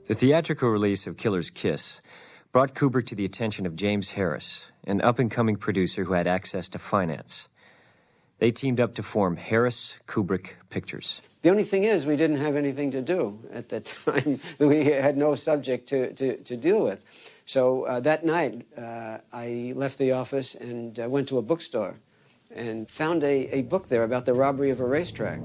The theatrical release of Killer's Kiss brought Kubrick to the attention of James Harris, an up-and-coming producer who had access to finance. They teamed up to form Harris-Kubrick Pictures. The only thing is, we didn't have anything to do at that time. We had no subject to deal with. So that night, I left the office and went to a bookstore and found a book there about the robbery of a racetrack.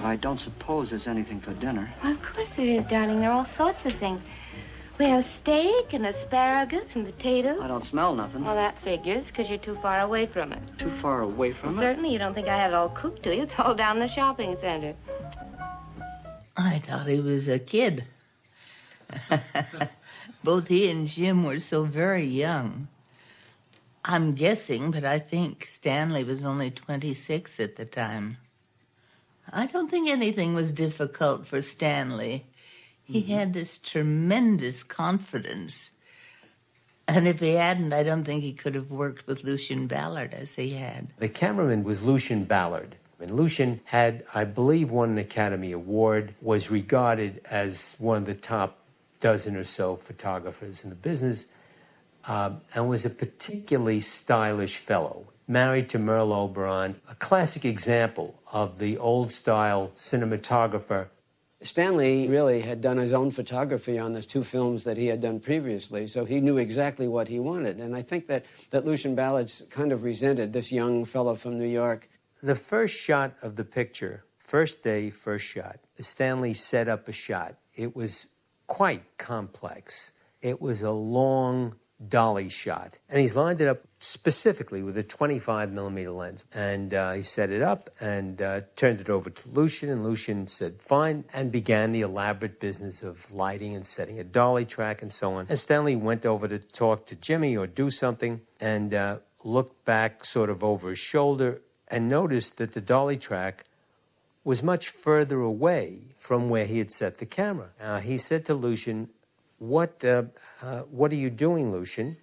I don't suppose there's anything for dinner. Well, of course there is, darling. There are all sorts of things. We have steak and asparagus and potatoes. I don't smell nothing. Well, that figures, because you're too far away from it. Too far away from it? Certainly, you don't think I had it all cooked, do you? It's all down in the shopping center. I thought he was a kid. Both he and Jim were so very young. I'm guessing, but I think Stanley was only 26 at the time. I don't think anything was difficult for Stanley. He had this tremendous confidence. And if he hadn't, I don't think he could have worked with Lucien Ballard as he had. The cameraman was Lucien Ballard. And Lucien had, I believe, won an Academy Award, was regarded as one of the top dozen or so photographers in the business, and was a particularly stylish fellow. Married to Merle Oberon, a classic example of the old-style cinematographer. Stanley really had done his own photography on the two films that he had done previously, so he knew exactly what he wanted. And I think that Lucien Ballard kind of resented this young fellow from New York. The first shot of the picture, first day, first shot, Stanley set up a shot. It was quite complex. It was a long dolly shot. And he's lined it up specifically with a 25mm lens. And he set it up and turned it over to Lucien, and Lucien said, fine, and began the elaborate business of lighting and setting a dolly track and so on. And Stanley went over to talk to Jimmy or do something and looked back sort of over his shoulder and noticed that the dolly track was much further away from where he had set the camera. He said to Lucien, what are you doing, Lucien?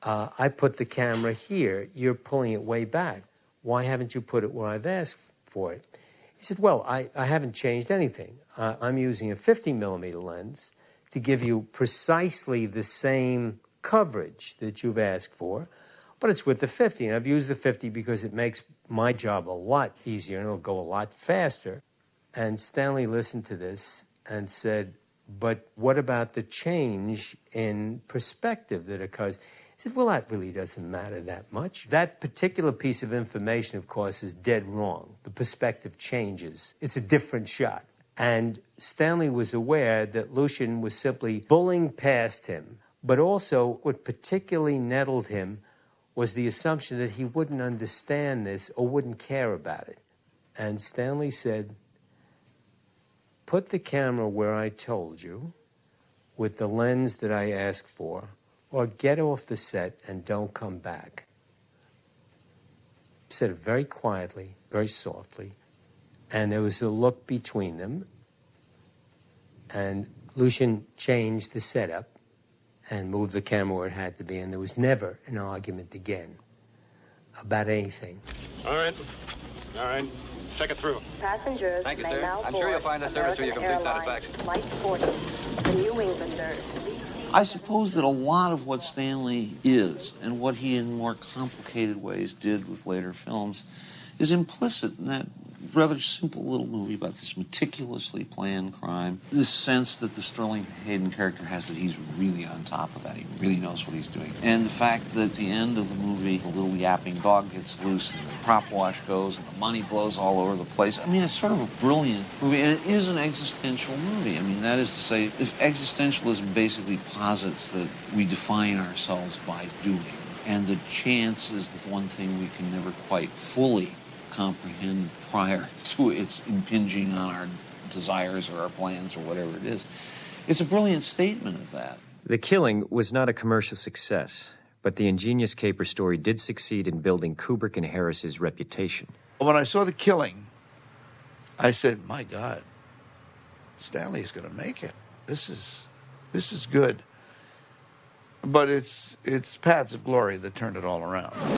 I put the camera here. You're pulling it way back. Why haven't you put it where I've asked for it? He said, well, I haven't changed anything. I'm using a 50mm lens to give you precisely the same coverage that you've asked for, but it's with the 50. And I've used the 50 because it makes my job a lot easier and it'll go a lot faster. And Stanley listened to this and said, but what about the change in perspective that occurs? He said, well, that really doesn't matter that much. That particular piece of information, of course, is dead wrong. The perspective changes. It's a different shot. And Stanley was aware that Lucien was simply bullying past him, but also what particularly nettled him was the assumption that he wouldn't understand this or wouldn't care about it. And Stanley said, put the camera where I told you, with the lens that I asked for, or get off the set and don't come back. He said it very quietly, very softly, and there was a look between them, and Lucien changed the setup and moved the camera where it had to be, and there was never an argument again about anything. All right. Check it through. Passengers, thank you, may sir. now I'm sure you'll find the service to your complete Airlines, satisfaction. Flight 40, the New Englander. I suppose that a lot of what Stanley is and what he in more complicated ways did with later films is implicit in that rather simple little movie about this meticulously planned crime. This sense that the Sterling Hayden character has that he's really on top of that. He really knows what he's doing. And the fact that at the end of the movie, the little yapping dog gets loose and the prop wash goes and the money blows all over the place. I mean, it's sort of a brilliant movie, and it is an existential movie. I mean, that is to say, if existentialism basically posits that we define ourselves by doing, and the chance is the one thing we can never quite fully comprehend prior to its impinging on our desires or our plans or whatever it is. It's a brilliant statement of that. The Killing was not a commercial success, but the ingenious caper story did succeed in building Kubrick and Harris's reputation. When I saw The Killing, I said, my God, Stanley's going to make it. This is good. But it's paths of glory that turned it all around.